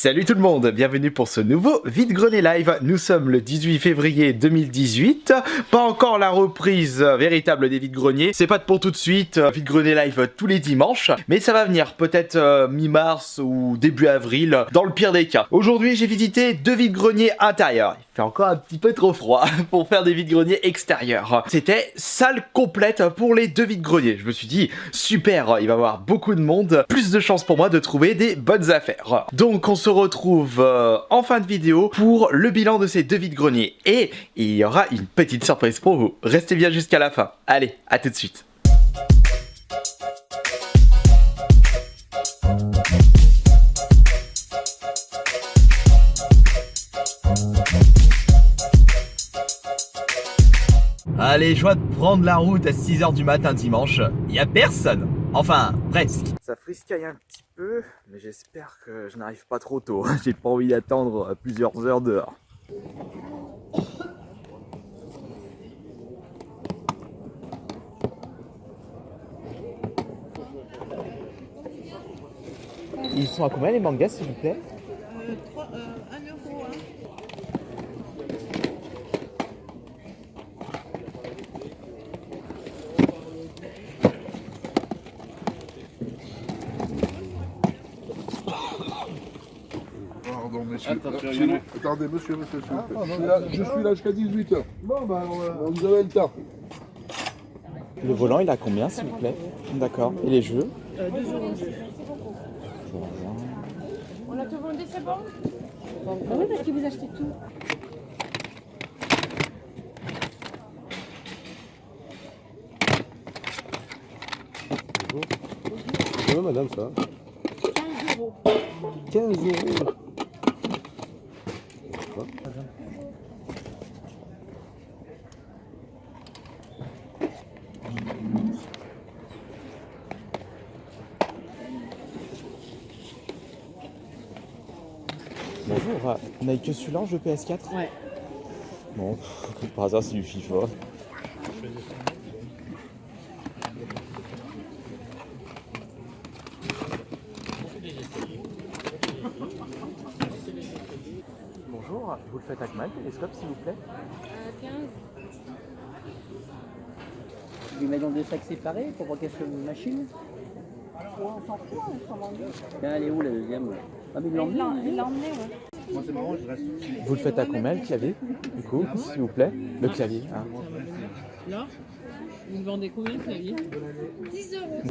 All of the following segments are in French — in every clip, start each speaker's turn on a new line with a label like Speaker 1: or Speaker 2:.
Speaker 1: Salut tout le monde, bienvenue pour ce nouveau vide-grenier live. Nous sommes le 18 février 2018, pas encore la reprise véritable des vide-greniers, c'est pas pour tout de suite, vide-grenier live tous les dimanches, mais ça va venir peut-être mi-mars ou début avril, dans le pire des cas. Aujourd'hui j'ai visité deux vide-greniers intérieurs, il fait encore un petit peu trop froid pour faire des vide-greniers extérieurs. C'était salle complète pour les deux vide-greniers, je me suis dit super, il va y avoir beaucoup de monde, plus de chances pour moi de trouver des bonnes affaires. Donc on se retrouve en fin de vidéo pour le bilan de ces deux vide-greniers. Et il y aura une petite surprise pour vous. Restez bien jusqu'à la fin. Allez, à tout de suite. Allez, je vois de prendre la route à 6 h du matin dimanche. Il y a personne. Enfin, presque. Ça friscaille un petit peu, mais j'espère que je n'arrive pas trop tôt. J'ai pas envie d'attendre plusieurs heures dehors. Ils sont à combien les mangas s'il vous plaît?
Speaker 2: 1 euro. Hein.
Speaker 3: Pardon, monsieur. Attendez, monsieur, s'il vous plaît. Je suis là jusqu'à 18 h. Bon, bah, vous avez le temps.
Speaker 1: Le volant, il a combien, s'il vous plaît? D'accord. Et les jeux?
Speaker 2: 2 euros.
Speaker 4: On a tout vendu, c'est bon?
Speaker 2: Bah oui, parce que vous achetez tout.
Speaker 3: Bonjour, madame, ça.
Speaker 2: 15 euros.
Speaker 3: 15 euros.
Speaker 1: Bonjour, on n'a que celui-là en jeu PS4?
Speaker 2: Ouais.
Speaker 1: Bon, par hasard c'est du FIFA. Bonjour, vous le faites à combien le télescope s'il vous plaît?
Speaker 4: 15.
Speaker 5: Tu les mets dans 2 sacs séparés pour pas qu'elles soient une machine.
Speaker 4: On s'en fout, on s'en vendait.
Speaker 5: Tiens, elle est où la deuxième? Ah mais ils l'ont
Speaker 4: Il l'a emmené, ouais.
Speaker 1: Vous le faites à combien le clavier du coup, s'il vous plaît? Le clavier. Hein.
Speaker 2: Là, vous vendez combien le clavier?
Speaker 4: 10 euros.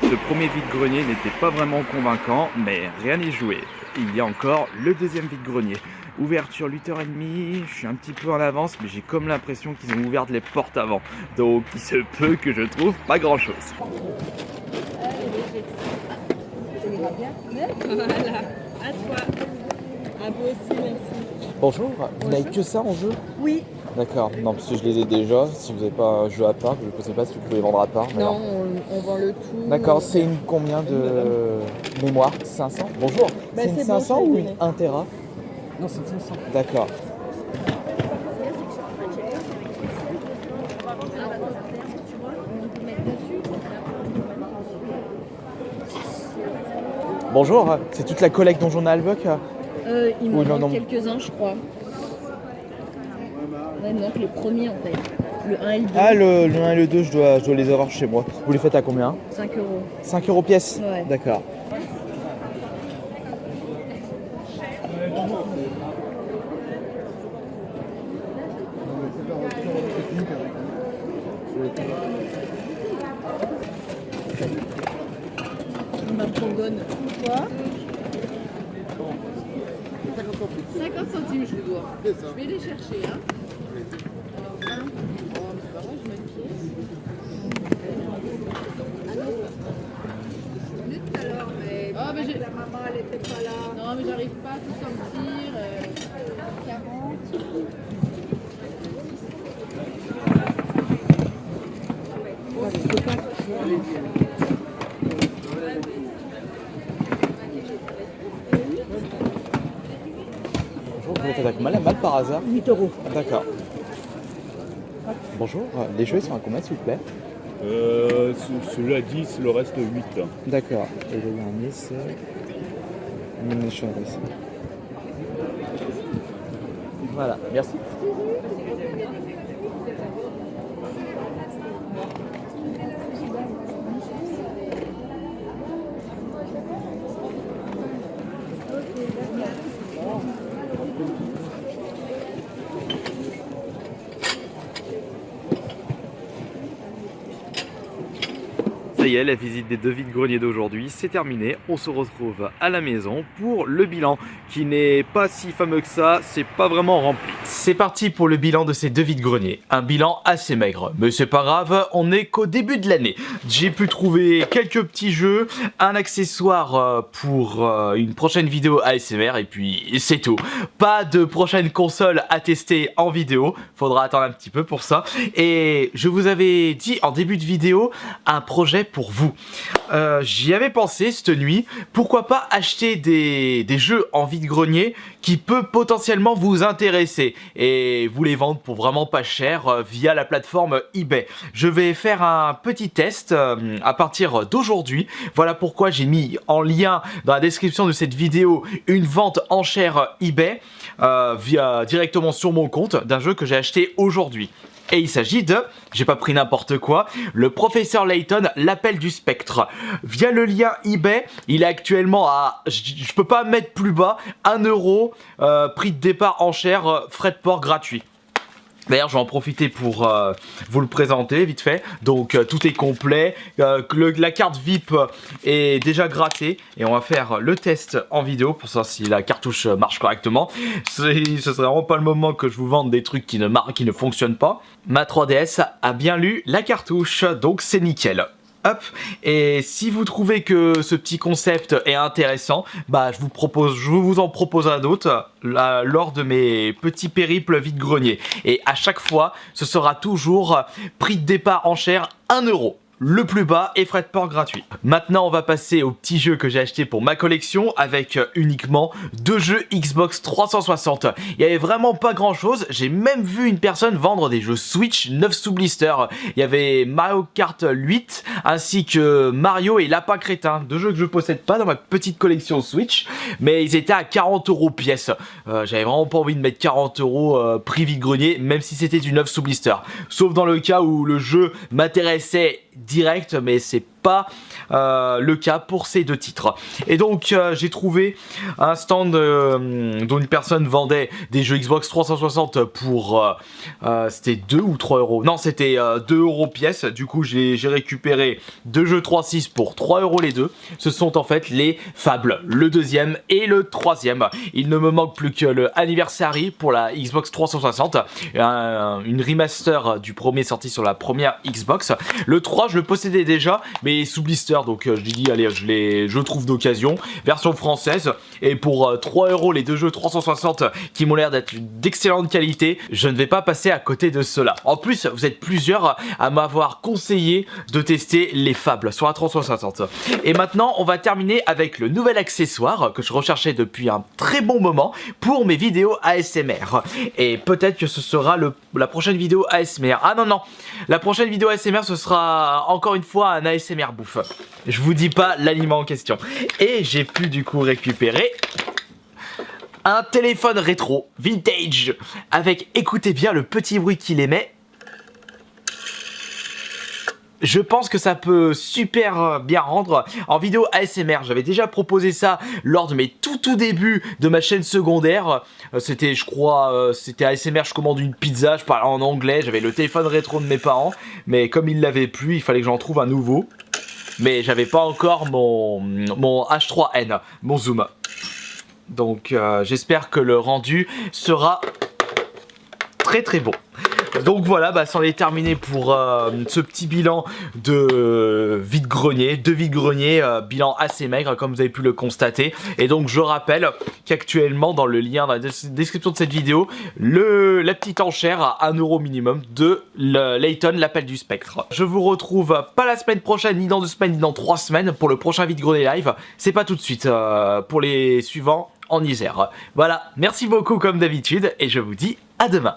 Speaker 1: Ce premier vide-grenier n'était pas vraiment convaincant, mais rien n'est joué. Il y a encore le deuxième vide-grenier. Ouverture 8h30, je suis un petit peu en avance, mais j'ai comme l'impression qu'ils ont ouvert les portes avant. Donc il se peut que je trouve pas grand-chose.
Speaker 2: Voilà, à toi. À vous aussi, merci.
Speaker 1: Bonjour, vous n'avez que ça en jeu?
Speaker 2: Oui.
Speaker 1: D'accord, non parce que je les ai déjà, si vous n'avez pas un jeu à part, je ne sais pas si vous pouvez les vendre à part.
Speaker 2: Non, on vend le tout.
Speaker 1: D'accord, c'est une combien de mémoire? 500? Bonjour,
Speaker 2: Bah,
Speaker 1: c'est une
Speaker 2: c'est bon,
Speaker 1: 500
Speaker 2: je
Speaker 1: ou
Speaker 2: l'ai
Speaker 1: une
Speaker 2: donné.
Speaker 1: 1 Tera?
Speaker 5: Non, c'est 500.
Speaker 1: D'accord. Bonjour, c'est toute la collecte Donjon Albuck?
Speaker 2: Il m'en
Speaker 1: Oui, non,
Speaker 2: manque
Speaker 1: non.
Speaker 2: quelques-uns, je crois. Ouais, il me manque les premiers en fait. Le 1 et le 2.
Speaker 1: Ah, le 1 et le 2, je dois les avoir chez moi. Vous les faites à combien?
Speaker 2: 5 euros.
Speaker 1: 5 € pièce?
Speaker 2: Ouais.
Speaker 1: D'accord.
Speaker 2: Ma prongone. Quoi?
Speaker 4: 50 centimes, je vous dois.
Speaker 3: C'est ça.
Speaker 4: Je vais les chercher, hein. Alors, 1. Oh, mais c'est pas grave, je mets une pièce. Minute alors, mais. Ah, mais j'ai. La maman, elle était pas là. Non, mais j'arrive pas à tout sortir.
Speaker 1: Bonjour, vous êtes avec mal par hasard?
Speaker 5: 8 euros.
Speaker 1: D'accord. Bonjour, les jeux sont à combien s'il vous plaît?
Speaker 6: Celui-là 10, le reste 8.
Speaker 1: D'accord. Et le dernier c'est... Animation Race. Voilà, merci. Ça y est, la visite des 2 vides-greniers d'aujourd'hui, c'est terminé. On se retrouve à la maison pour le bilan qui n'est pas si fameux que ça, c'est pas vraiment rempli. C'est parti pour le bilan de ces 2 vides-greniers. Un bilan assez maigre, mais c'est pas grave, on n'est qu'au début de l'année. J'ai pu trouver quelques petits jeux, un accessoire pour une prochaine vidéo ASMR et puis c'est tout. Pas de prochaine console à tester en vidéo, faudra attendre un petit peu pour ça. Et je vous avais dit en début de vidéo un projet pour vous. J'y avais pensé cette nuit, pourquoi pas acheter des jeux en vide-grenier qui peut potentiellement vous intéresser et vous les vendre pour vraiment pas cher via la plateforme eBay. Je vais faire un petit test à partir d'aujourd'hui. Voilà pourquoi j'ai mis en lien dans la description de cette vidéo une vente enchère eBay directement sur mon compte d'un jeu que j'ai acheté aujourd'hui. Et il s'agit de, j'ai pas pris n'importe quoi, le Professeur Layton, l'appel du spectre. Via le lien eBay, il est actuellement à, je peux pas mettre plus bas, 1 €, prix de départ enchère, frais de port gratuit. D'ailleurs, je vais en profiter pour vous le présenter vite fait. Donc, tout est complet. La carte VIP est déjà grattée. Et on va faire le test en vidéo pour savoir si la cartouche marche correctement. Ce serait vraiment pas le moment que je vous vende des trucs qui ne fonctionnent pas. Ma 3DS a bien lu la cartouche, donc c'est nickel. Hop. Et si vous trouvez que ce petit concept est intéressant, bah je vous en proposerai d'autres lors de mes petits périples vide-grenier. Et à chaque fois, ce sera toujours prix de départ enchère 1 €. Le plus bas et frais de port gratuit. Maintenant on va passer au petit jeu que j'ai acheté pour ma collection avec uniquement 2 jeux Xbox 360. Il y avait vraiment pas grand chose, j'ai même vu une personne vendre des jeux Switch 9 sous blister. Il y avait Mario Kart 8 ainsi que Mario et Lapin Crétin, 2 jeux que je possède pas dans ma petite collection Switch, mais ils étaient à 40 € pièce. J'avais vraiment pas envie de mettre 40 € prix vide-grenier même si c'était du 9 sous blister. Sauf dans le cas où le jeu m'intéressait direct, mais c'est pas le cas pour ces 2 titres. Et donc j'ai trouvé un stand dont une personne vendait des jeux Xbox 360 pour c'était 2 ou 3 €. Non, c'était 2 € pièce. Du coup j'ai récupéré 2 jeux 3.6 pour 3 € les deux. Ce sont en fait les Fables, le 2e et le 3e. Il ne me manque plus que le Anniversary pour la Xbox 360, une remaster du premier sorti sur la première Xbox. Le 3 je le possédais déjà, mais sous blister, donc je lui dis allez je le trouve d'occasion, version française, et pour 3 € les 2 jeux 360 qui m'ont l'air d'être d'excellente qualité, je ne vais pas passer à côté de cela. En plus vous êtes plusieurs à m'avoir conseillé de tester les Fables sur la 360. Et maintenant on va terminer avec le nouvel accessoire que je recherchais depuis un très bon moment pour mes vidéos ASMR, et peut-être que ce sera la prochaine vidéo ASMR. Ah non, la prochaine vidéo ASMR ce sera encore une fois un ASMR bouffe. Je vous dis pas l'aliment en question. Et j'ai pu du coup récupérer un téléphone rétro vintage avec, écoutez bien le petit bruit qu'il émet. Je pense que ça peut super bien rendre en vidéo ASMR. J'avais déjà proposé ça lors de mes tout débuts de ma chaîne secondaire. C'était, je crois, c'était ASMR, je commande une pizza, je parlais en anglais. J'avais le téléphone rétro de mes parents, mais comme il l'avait plus, il fallait que j'en trouve un nouveau. Mais j'avais pas encore mon H3N, mon zoom. Donc j'espère que le rendu sera très bon. Donc voilà, bah c'en est terminé pour ce petit bilan de vide-grenier, bilan assez maigre comme vous avez pu le constater. Et donc je rappelle qu'actuellement dans le lien dans la description de cette vidéo, la petite enchère à 1 € minimum de Layton, l'appel du spectre. Je vous retrouve pas la semaine prochaine, ni dans 2 semaines, ni dans 3 semaines pour le prochain vide-grenier live. C'est pas tout de suite, pour les suivants en Isère. Voilà, merci beaucoup comme d'habitude et je vous dis à demain.